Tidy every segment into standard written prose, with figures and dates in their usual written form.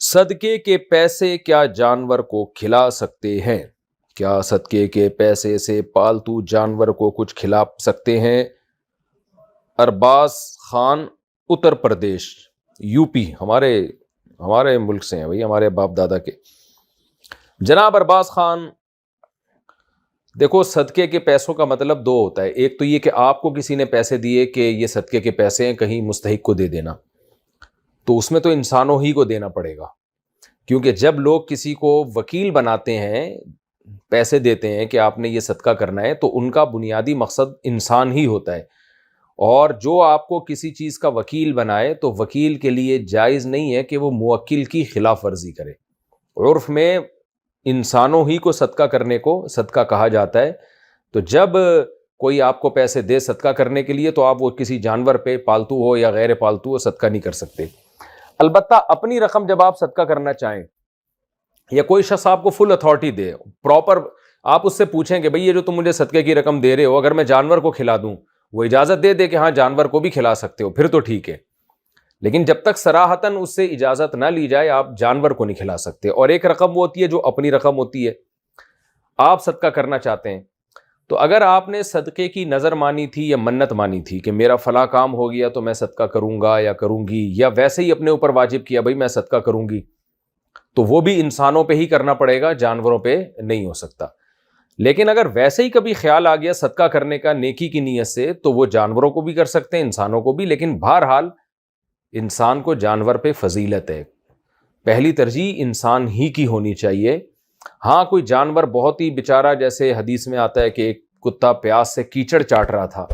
صدقے کے پیسے کیا جانور کو کھلا سکتے ہیں؟ کیا صدقے کے پیسے سے پالتو جانور کو کچھ کھلا سکتے ہیں؟ ارباز خان اتر پردیش یو پی، ہمارے ملک سے ہیں بھائی، ہمارے باپ دادا کے۔ جناب ارباز خان، دیکھو صدقے کے پیسوں کا مطلب دو ہوتا ہے۔ ایک تو یہ کہ آپ کو کسی نے پیسے دیے کہ یہ صدقے کے پیسے ہیں، کہیں مستحق کو دے دینا، تو اس میں تو انسانوں ہی کو دینا پڑے گا، کیونکہ جب لوگ کسی کو وکیل بناتے ہیں، پیسے دیتے ہیں کہ آپ نے یہ صدقہ کرنا ہے، تو ان کا بنیادی مقصد انسان ہی ہوتا ہے۔ اور جو آپ کو کسی چیز کا وکیل بنائے تو وکیل کے لیے جائز نہیں ہے کہ وہ موکل کی خلاف ورزی کرے۔ عرف میں انسانوں ہی کو صدقہ کرنے کو صدقہ کہا جاتا ہے۔ تو جب کوئی آپ کو پیسے دے صدقہ کرنے کے لیے تو آپ وہ کسی جانور پہ، پالتو ہو یا غیر پالتو ہو، صدقہ نہیں کر سکتے۔ البتہ اپنی رقم جب آپ صدقہ کرنا چاہیں یا کوئی شخص آپ کو فل اتھارٹی دے، پراپر، آپ اس سے پوچھیں کہ بھئی یہ جو تم مجھے صدقے کی رقم دے رہے ہو، اگر میں جانور کو کھلا دوں، وہ اجازت دے کہ ہاں جانور کو بھی کھلا سکتے ہو، پھر تو ٹھیک ہے۔ لیکن جب تک صراحتاً اس سے اجازت نہ لی جائے، آپ جانور کو نہیں کھلا سکتے۔ اور ایک رقم وہ ہوتی ہے جو اپنی رقم ہوتی ہے، آپ صدقہ کرنا چاہتے ہیں، تو اگر آپ نے صدقے کی نظر مانی تھی یا منت مانی تھی کہ میرا فلاں کام ہو گیا تو میں صدقہ کروں گا یا کروں گی، یا ویسے ہی اپنے اوپر واجب کیا بھئی میں صدقہ کروں گی، تو وہ بھی انسانوں پہ ہی کرنا پڑے گا، جانوروں پہ نہیں ہو سکتا۔ لیکن اگر ویسے ہی کبھی خیال آ گیا صدقہ کرنے کا نیکی کی نیت سے، تو وہ جانوروں کو بھی کر سکتے ہیں، انسانوں کو بھی۔ لیکن بہرحال انسان کو جانور پہ فضیلت ہے، پہلی ترجیح انسان ہی کی ہونی چاہیے۔ ہاں کوئی جانور بہت ہی بیچارہ، جیسے حدیث میں آتا ہے کہ ایک کتا پیاس سے کیچڑ چاٹ رہا تھا،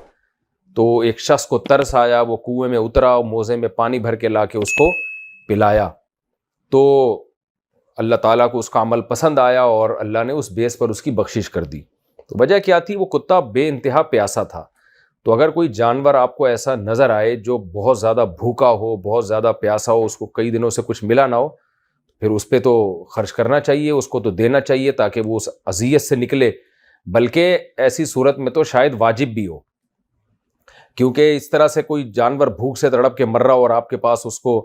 تو ایک شخص کو ترس آیا، وہ کنویں میں اترا اور موزے میں پانی بھر کے لا کے اس کو پلایا، تو اللہ تعالیٰ کو اس کا عمل پسند آیا اور اللہ نے اس بیس پر اس کی بخشش کر دی۔ تو وجہ کیا تھی؟ وہ کتا بے انتہا پیاسا تھا۔ تو اگر کوئی جانور آپ کو ایسا نظر آئے جو بہت زیادہ بھوکا ہو، بہت زیادہ پیاسا ہو، اس کو کئی دنوں سے کچھ ملا نہ ہو، پھر اس پہ تو خرچ کرنا چاہیے، اس کو تو دینا چاہیے تاکہ وہ اس اذیت سے نکلے۔ بلکہ ایسی صورت میں تو شاید واجب بھی ہو، کیونکہ اس طرح سے کوئی جانور بھوک سے تڑپ کے مر رہا اور آپ کے پاس اس کو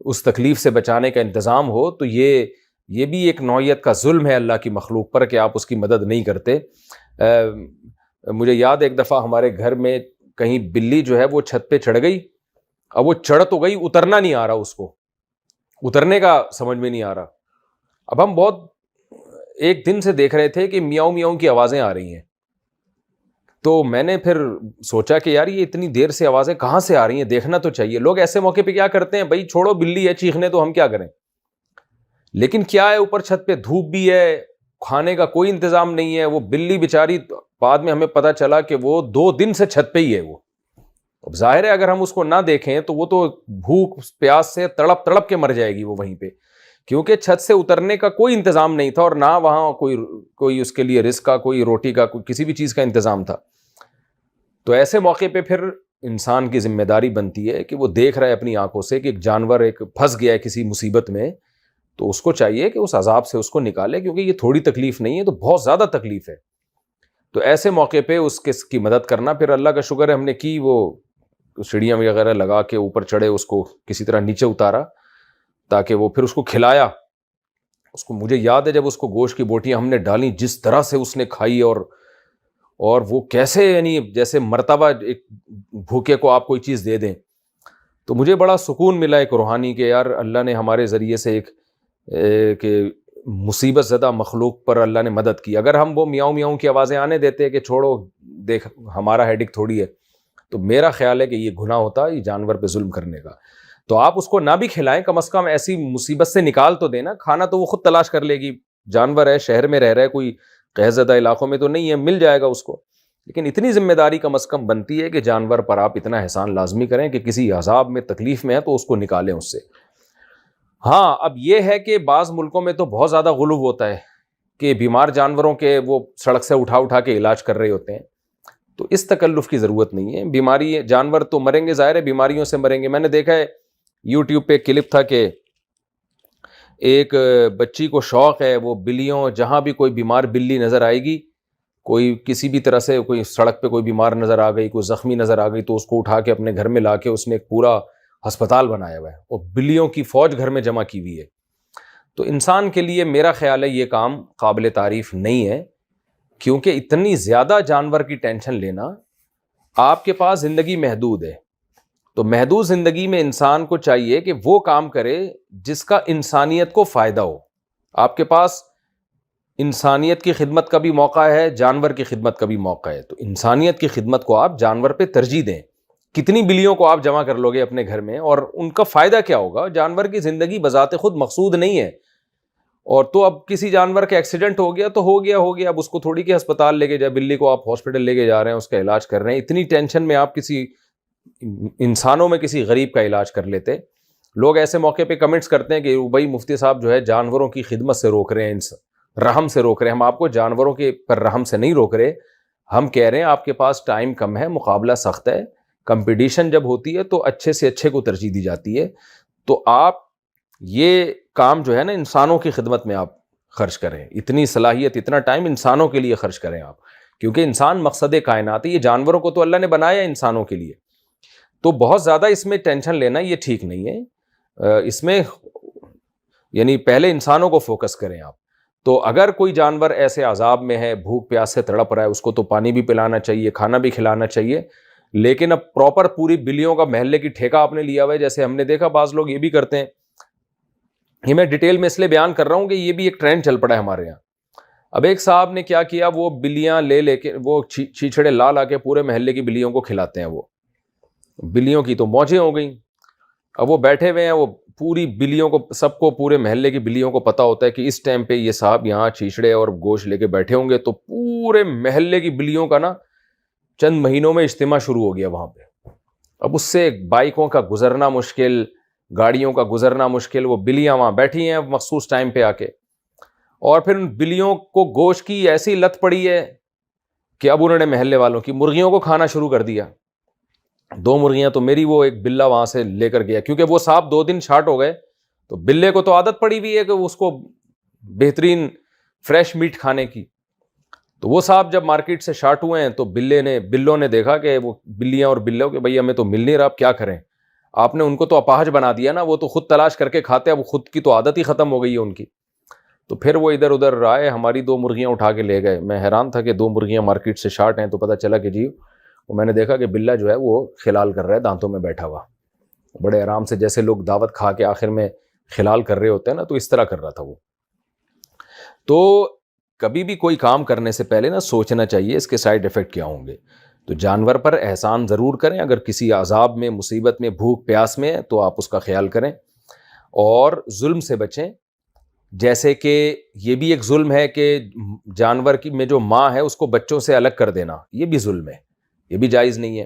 اس تکلیف سے بچانے کا انتظام ہو، تو یہ بھی ایک نوعیت کا ظلم ہے اللہ کی مخلوق پر کہ آپ اس کی مدد نہیں کرتے۔ مجھے یاد ایک دفعہ ہمارے گھر میں کہیں بلی جو ہے وہ چھت پہ چڑھ گئی، اب وہ چڑھ تو گئی، اترنا نہیں آ رہا، اس کو اترنے کا سمجھ میں نہیں آ رہا۔ اب ہم بہت ایک دن سے دیکھ رہے تھے کہ میاؤں میاؤں کی آوازیں آ رہی ہیں، تو میں نے پھر سوچا کہ یار یہ اتنی دیر سے آوازیں کہاں سے آ رہی ہیں، دیکھنا تو چاہیے۔ لوگ ایسے موقع پہ کیا کرتے ہیں، بھائی چھوڑو بلی ہے چیخنے، تو ہم کیا کریں۔ لیکن کیا ہے، اوپر چھت پہ دھوپ بھی ہے، کھانے کا کوئی انتظام نہیں ہے، وہ بلی بیچاری، بعد میں ہمیں پتہ چلا کہ وہ 2 دن سے چھت پہ ہی ہے۔ وہ اب ظاہر ہے اگر ہم اس کو نہ دیکھیں تو وہ تو بھوک پیاس سے تڑپ تڑپ کے مر جائے گی وہ وہیں پہ، کیونکہ چھت سے اترنے کا کوئی انتظام نہیں تھا اور نہ وہاں کوئی اس کے لیے رزق کا، کوئی روٹی کا، کوئی کسی بھی چیز کا انتظام تھا۔ تو ایسے موقع پہ پھر انسان کی ذمہ داری بنتی ہے کہ وہ دیکھ رہا ہے اپنی آنکھوں سے کہ ایک جانور ایک پھنس گیا ہے کسی مصیبت میں، تو اس کو چاہیے کہ اس عذاب سے اس کو نکالے، کیونکہ یہ تھوڑی تکلیف نہیں ہے، تو بہت زیادہ تکلیف ہے۔ تو ایسے موقع پہ اس کی مدد کرنا۔ پھر اللہ کا شکر ہے ہم نے کی، وہ سیڑھیاں وغیرہ لگا کے اوپر چڑھے، اس کو کسی طرح نیچے اتارا تاکہ وہ پھر اس کو کھلایا۔ اس کو مجھے یاد ہے جب اس کو گوشت کی بوٹیاں ہم نے ڈالیں، جس طرح سے اس نے کھائی، اور وہ کیسے، یعنی جیسے مرتبہ ایک بھوکے کو آپ کوئی چیز دے دیں، تو مجھے بڑا سکون ملا ایک روحانی کہ یار اللہ نے ہمارے ذریعے سے ایک کہ مصیبت زدہ مخلوق پر اللہ نے مدد کی۔ اگر ہم وہ میاؤں میاؤں کی آوازیں آنے دیتے کہ چھوڑو دیکھ ہمارا ہیڈک تھوڑی ہے، تو میرا خیال ہے کہ یہ گناہ ہوتا ہے، یہ جانور پہ ظلم کرنے کا۔ تو آپ اس کو نہ بھی کھلائیں، کم از کم ایسی مصیبت سے نکال تو دینا۔ کھانا تو وہ خود تلاش کر لے گی، جانور ہے، شہر میں رہ رہا ہے، کوئی قحط زدہ علاقوں میں تو نہیں ہے، مل جائے گا اس کو۔ لیکن اتنی ذمہ داری کم از کم بنتی ہے کہ جانور پر آپ اتنا احسان لازمی کریں کہ کسی عذاب میں، تکلیف میں ہے تو اس کو نکالیں اس سے۔ ہاں اب یہ ہے کہ بعض ملکوں میں تو بہت زیادہ غلو ہوتا ہے کہ بیمار جانوروں کے وہ سڑک سے اٹھا کے علاج کر رہے ہوتے ہیں، تو اس تکلف کی ضرورت نہیں ہے۔ بیماری، جانور تو مریں گے، ظاہر ہے بیماریوں سے مریں گے۔ میں نے دیکھا ہے یوٹیوب پہ کلپ تھا کہ ایک بچی کو شوق ہے، وہ بلیوں، جہاں بھی کوئی بیمار بلی نظر آئے گی، کوئی کسی بھی طرح سے کوئی سڑک پہ کوئی بیمار نظر آ گئی، کوئی زخمی نظر آ گئی، تو اس کو اٹھا کے اپنے گھر میں لا کے اس نے ایک پورا ہسپتال بنایا ہوا ہے، اور بلیوں کی فوج گھر میں جمع کی ہوئی ہے۔ تو انسان کے لیے میرا خیال ہے یہ کام قابل تعریف نہیں ہے، کیونکہ اتنی زیادہ جانور کی ٹینشن لینا، آپ کے پاس زندگی محدود ہے، تو محدود زندگی میں انسان کو چاہیے کہ وہ کام کرے جس کا انسانیت کو فائدہ ہو۔ آپ کے پاس انسانیت کی خدمت کا بھی موقع ہے، جانور کی خدمت کا بھی موقع ہے، تو انسانیت کی خدمت کو آپ جانور پہ ترجیح دیں۔ کتنی بلیوں کو آپ جمع کر لو گے اپنے گھر میں، اور ان کا فائدہ کیا ہوگا؟ جانور کی زندگی بذات خود مقصود نہیں ہے، اور تو اب کسی جانور کا ایکسیڈنٹ ہو گیا تو ہو گیا، اب اس کو تھوڑی کہ ہسپتال لے کے جائے، بلی کو آپ ہاسپٹل لے کے جا رہے ہیں، اس کا علاج کر رہے ہیں، اتنی ٹینشن میں آپ کسی انسانوں میں کسی غریب کا علاج کر لیتے۔ لوگ ایسے موقع پہ کمنٹس کرتے ہیں کہ بھائی مفتی صاحب جو ہے جانوروں کی خدمت سے روک رہے ہیں، رحم سے روک رہے ہیں۔ ہم آپ کو جانوروں کے پر رحم سے نہیں روک رہے، ہم کہہ رہے ہیں آپ کے پاس ٹائم کم ہے، مقابلہ سخت ہے، کمپٹیشن جب ہوتی ہے تو اچھے سے اچھے کو ترجیح دی جاتی ہے، تو آپ یہ کام جو ہے نا انسانوں کی خدمت میں آپ خرچ کریں، اتنی صلاحیت اتنا ٹائم انسانوں کے لیے خرچ کریں آپ، کیونکہ انسان مقصد کائنات ہے، یہ جانوروں کو تو اللہ نے بنایا انسانوں کے لیے، تو بہت زیادہ اس میں ٹینشن لینا یہ ٹھیک نہیں ہے۔ اس میں یعنی پہلے انسانوں کو فوکس کریں آپ۔ تو اگر کوئی جانور ایسے عذاب میں ہے، بھوک پیاس سے تڑپ رہا ہے، اس کو تو پانی بھی پلانا چاہیے، کھانا بھی کھلانا چاہیے، لیکن اب پراپر پوری بلیوں کا محلے کی ٹھیکہ آپ نے لیا ہوا ہے، جیسے ہم نے دیکھا بعض لوگ یہ بھی کرتے ہیں۔ یہ میں ڈیٹیل میں اس لیے بیان کر رہا ہوں کہ یہ بھی ایک ٹرینڈ چل پڑا ہے ہمارے یہاں۔ اب ایک صاحب نے کیا کیا، وہ بلیاں لے کے وہ چیچڑے لا کے پورے محلے کی بلیوں کو کھلاتے ہیں، وہ بلیوں کی تو موجیں ہو گئیں۔ اب وہ بیٹھے ہوئے ہیں، وہ پوری بلیوں کو، سب کو، پورے محلے کی بلیوں کو پتا ہوتا ہے کہ اس ٹائم پہ یہ صاحب یہاں چیچڑے اور گوشت لے کے بیٹھے ہوں گے، تو پورے محلے کی بلیوں کا نا چند مہینوں میں اجتماع شروع ہو گیا وہاں پہ۔ اب اس سے بائکوں کا گزرنا مشکل، گاڑیوں کا گزرنا مشکل، وہ بلیاں وہاں بیٹھی ہیں مخصوص ٹائم پہ آ کے، اور پھر ان بلیوں کو گوشت کی ایسی لت پڑی ہے کہ اب انہوں نے محلے والوں کی مرغیوں کو کھانا شروع کر دیا۔ 2 مرغیاں تو میری، وہ ایک بلہ وہاں سے لے کر گیا، کیونکہ وہ صاحب 2 دن شارٹ ہو گئے، تو بلے کو تو عادت پڑی ہوئی ہے کہ اس کو بہترین فریش میٹ کھانے کی، تو وہ صاحب جب مارکیٹ سے شارٹ ہوئے ہیں تو بلوں نے دیکھا کہ وہ بلیاں اور بلوں کہ بھئی ہمیں تو مل نہیں رہا، اب کیا کریں؟ آپ نے ان کو تو اپاہج بنا دیا نا، وہ تو خود تلاش کر کے کھاتے ہیں، اب خود کی تو عادت ہی ختم ہو گئی ہے ان کی۔ تو پھر وہ ادھر ادھر آئے، ہماری 2 مرغیاں اٹھا کے لے گئے۔ میں حیران تھا کہ 2 مرغیاں مارکیٹ سے شارٹ ہیں، تو پتہ چلا کہ جی، میں نے دیکھا کہ بلہ جو ہے وہ خلال کر رہا ہے دانتوں میں بیٹھا ہوا، بڑے آرام سے، جیسے لوگ دعوت کھا کے آخر میں خلال کر رہے ہوتے ہیں نا، تو اس طرح کر رہا تھا وہ۔ تو کبھی بھی کوئی کام کرنے سے پہلے نا سوچنا چاہیے اس کے سائیڈ ایفیکٹ کیا ہوں گے۔ تو جانور پر احسان ضرور کریں، اگر کسی عذاب میں، مصیبت میں، بھوک پیاس میں ہے تو آپ اس کا خیال کریں، اور ظلم سے بچیں۔ جیسے کہ یہ بھی ایک ظلم ہے کہ جانور کی میں جو ماں ہے اس کو بچوں سے الگ کر دینا، یہ بھی ظلم ہے، یہ بھی جائز نہیں ہے۔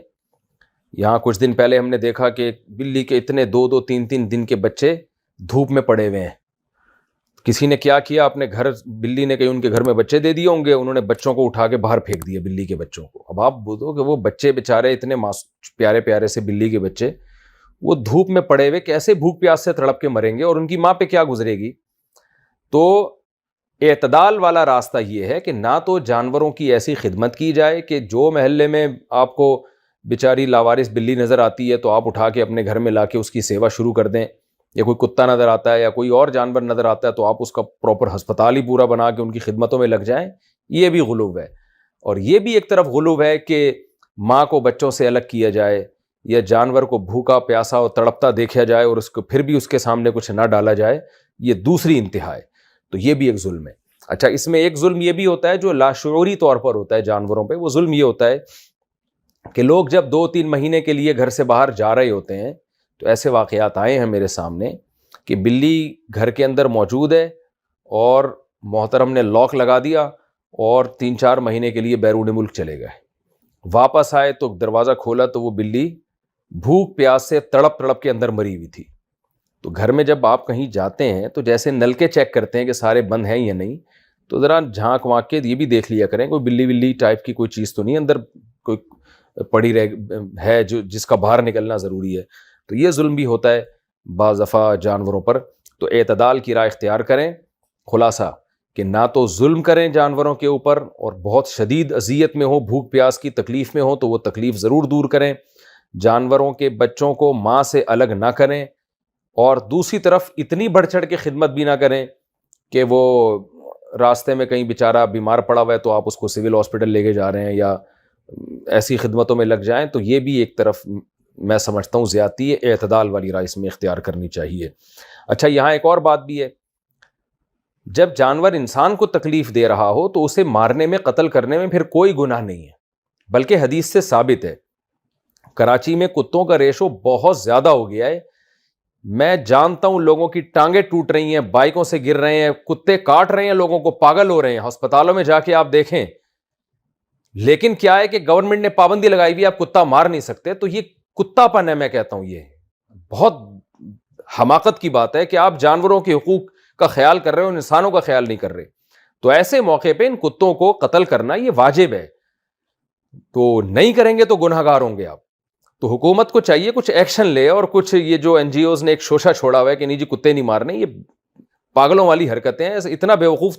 یہاں کچھ دن پہلے ہم نے دیکھا کہ بلی کے اتنے 2-2 3-3 دن کے بچے دھوپ میں پڑے ہوئے ہیں۔ کسی نے کیا کیا، اپنے گھر، بلی نے کہیں ان کے گھر میں بچے دے دیے ہوں گے، انہوں نے بچوں کو اٹھا کے باہر پھینک دیے، بلی کے بچوں کو۔ اب آپ بولو کہ وہ بچے بیچارے اتنے پیارے پیارے سے بلی کے بچے، وہ دھوپ میں پڑے ہوئے کیسے بھوک پیاس سے تڑپ کے مریں گے، اور ان کی ماں پہ کیا گزرے گی؟ تو اعتدال والا راستہ یہ ہے کہ نہ تو جانوروں کی ایسی خدمت کی جائے کہ جو محلے میں آپ کو بیچاری لاوارث بلی نظر آتی ہے تو آپ اٹھا کے اپنے گھر میں لا کے اس کی سیوا شروع کر دیں، یا کوئی کتا نظر آتا ہے یا کوئی اور جانور نظر آتا ہے تو آپ اس کا پراپر ہسپتال ہی پورا بنا کے ان کی خدمتوں میں لگ جائیں، یہ بھی غلو ہے۔ اور یہ بھی ایک طرف غلو ہے کہ ماں کو بچوں سے الگ کیا جائے، یا جانور کو بھوکا پیاسا اور تڑپتا دیکھا جائے اور اس کو پھر بھی اس کے سامنے کچھ نہ ڈالا جائے، یہ دوسری انتہا ہے، تو یہ بھی ایک ظلم ہے۔ اچھا، اس میں ایک ظلم یہ بھی ہوتا ہے جو لاشعوری طور پر ہوتا ہے جانوروں پہ، وہ ظلم یہ ہوتا ہے کہ لوگ جب 2-3 مہینے کے لیے گھر سے باہر جا رہے ہوتے ہیں، تو ایسے واقعات آئے ہیں میرے سامنے کہ بلی گھر کے اندر موجود ہے اور محترم نے لاک لگا دیا اور 3-4 مہینے کے لیے بیرون ملک چلے گئے، واپس آئے تو دروازہ کھولا تو وہ بلی بھوک پیاس سے تڑپ کے اندر مری ہوئی تھی۔ تو گھر میں جب آپ کہیں جاتے ہیں تو جیسے نلکے چیک کرتے ہیں کہ سارے بند ہیں یا نہیں، تو ذرا جھانک وانک کے یہ بھی دیکھ لیا کریں کوئی بلی ٹائپ کی کوئی چیز تو نہیں اندر کوئی پڑی ہے جس کا باہر نکلنا ضروری ہے۔ تو یہ ظلم بھی ہوتا ہے بعض دفعہ جانوروں پر۔ تو اعتدال کی راہ اختیار کریں۔ خلاصہ کہ نہ تو ظلم کریں جانوروں کے اوپر، اور بہت شدید اذیت میں ہو، بھوک پیاس کی تکلیف میں ہو تو وہ تکلیف ضرور دور کریں۔ جانوروں کے بچوں کو ماں سے الگ نہ کریں، اور دوسری طرف اتنی بڑھ چڑھ کے خدمت بھی نہ کریں کہ وہ راستے میں کہیں بیچارہ بیمار پڑا ہوا ہے تو آپ اس کو سول ہاسپٹل لے کے جا رہے ہیں یا ایسی خدمتوں میں لگ جائیں, تو یہ بھی ایک طرف میں سمجھتا ہوں زیادتی ہے. اعتدال والی رائے اس میں اختیار کرنی چاہیے. اچھا, یہاں ایک اور بات بھی ہے, جب جانور انسان کو تکلیف دے رہا ہو تو اسے مارنے میں, قتل کرنے میں پھر کوئی گناہ نہیں ہے, بلکہ حدیث سے ثابت ہے. کراچی میں کتوں کا ریشو بہت زیادہ ہو گیا ہے. میں جانتا ہوں لوگوں کی ٹانگیں ٹوٹ رہی ہیں, بائکوں سے گر رہے ہیں, کتے کاٹ رہے ہیں لوگوں کو, پاگل ہو رہے ہیں. ہسپتالوں میں جا کے آپ دیکھیں. لیکن کیا ہے کہ گورنمنٹ نے پابندی لگائی ہوئی, آپ کتا مار نہیں سکتے. تو یہ کتا پن ہے. میں کہتا ہوں یہ بہت حماقت کی بات ہے کہ آپ جانوروں کے حقوق کا خیال کر رہے ہو, انسانوں کا خیال نہیں کر رہے. تو ایسے موقع پہ ان کتوں کو قتل کرنا یہ واجب ہے. تو نہیں کریں گے تو گناہ گار ہوں گے آپ. تو حکومت کو چاہیے کچھ ایکشن لے, اور کچھ یہ جو این جی اوز نے ایک شوشہ چھوڑا ہوا ہے کہ نہیں جی کتے نہیں مارنے, یہ پاگلوں والی حرکتیں ہیں. اتنا بیوقوف,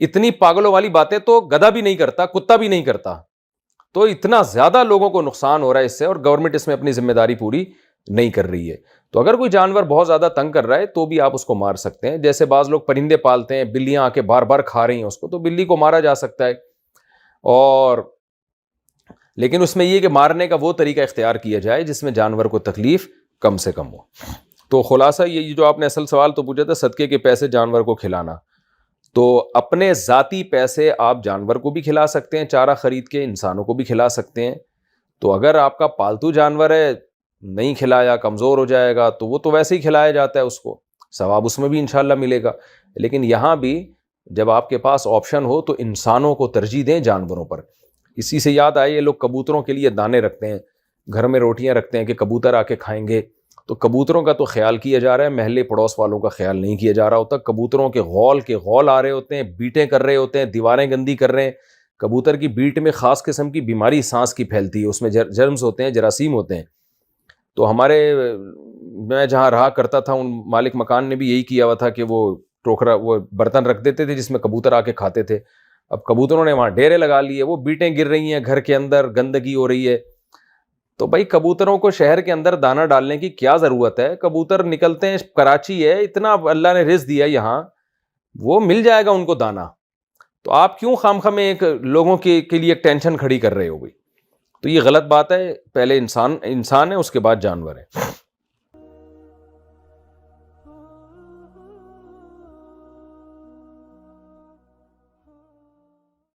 اتنی پاگلوں والی باتیں تو گدھا بھی نہیں کرتا, کتا بھی نہیں کرتا. تو اتنا زیادہ لوگوں کو نقصان ہو رہا ہے اس سے, اور گورنمنٹ اس میں اپنی ذمہ داری پوری نہیں کر رہی ہے. تو اگر کوئی جانور بہت زیادہ تنگ کر رہا ہے تو بھی آپ اس کو مار سکتے ہیں. جیسے بعض لوگ پرندے پالتے ہیں, بلیاں آ کے بار بار کھا رہی ہیں اس کو, تو بلی کو مارا جا سکتا ہے. اور لیکن اس میں یہ کہ مارنے کا وہ طریقہ اختیار کیا جائے جس میں جانور کو تکلیف کم سے کم ہو. تو خلاصہ یہ جو آپ نے اصل سوال تو پوچھا تھا, صدقے کے پیسے جانور کو کھلانا, تو اپنے ذاتی پیسے آپ جانور کو بھی کھلا سکتے ہیں, چارہ خرید کے انسانوں کو بھی کھلا سکتے ہیں. تو اگر آپ کا پالتو جانور ہے, نہیں کھلایا کمزور ہو جائے گا, تو وہ تو ویسے ہی کھلایا جاتا ہے, اس کو ثواب اس میں بھی انشاءاللہ ملے گا. لیکن یہاں بھی جب آپ کے پاس آپشن ہو تو انسانوں کو ترجیح دیں جانوروں پر. اسی سے یاد آئے, یہ لوگ کبوتروں کے لیے دانے رکھتے ہیں, گھر میں روٹیاں رکھتے ہیں کہ کبوتر آ کے کھائیں گے. تو کبوتروں کا تو خیال کیا جا رہا ہے, محلے پڑوس والوں کا خیال نہیں کیا جا رہا ہوتا. کبوتروں کے غول آ رہے ہوتے ہیں, بیٹیں کر رہے ہوتے ہیں, دیواریں گندی کر رہے ہیں. کبوتر کی بیٹ میں خاص قسم کی بیماری سانس کی پھیلتی ہے, اس میں جرمز ہوتے ہیں, جراثیم ہوتے ہیں. تو میں جہاں رہا کرتا تھا, ان مالک مکان نے بھی یہی کیا ہوا تھا کہ وہ ٹوکرا, وہ برتن رکھ دیتے تھے جس میں کبوتر آ کے کھاتے تھے. اب کبوتروں نے وہاں ڈیرے لگا لیے, وہ بیٹیں گر رہی ہیں گھر کے اندر, گندگی ہو رہی ہے. تو بھائی کبوتروں کو شہر کے اندر دانہ ڈالنے کی کیا ضرورت ہے؟ کبوتر نکلتے ہیں, کراچی ہے, اتنا اللہ نے رزق دیا یہاں, وہ مل جائے گا ان کو دانہ. تو آپ کیوں خامخواہ میں ایک لوگوں کے لیے ایک ٹینشن کھڑی کر رہے ہو بھائی؟ تو یہ غلط بات ہے. پہلے انسان ہے, اس کے بعد جانور ہے.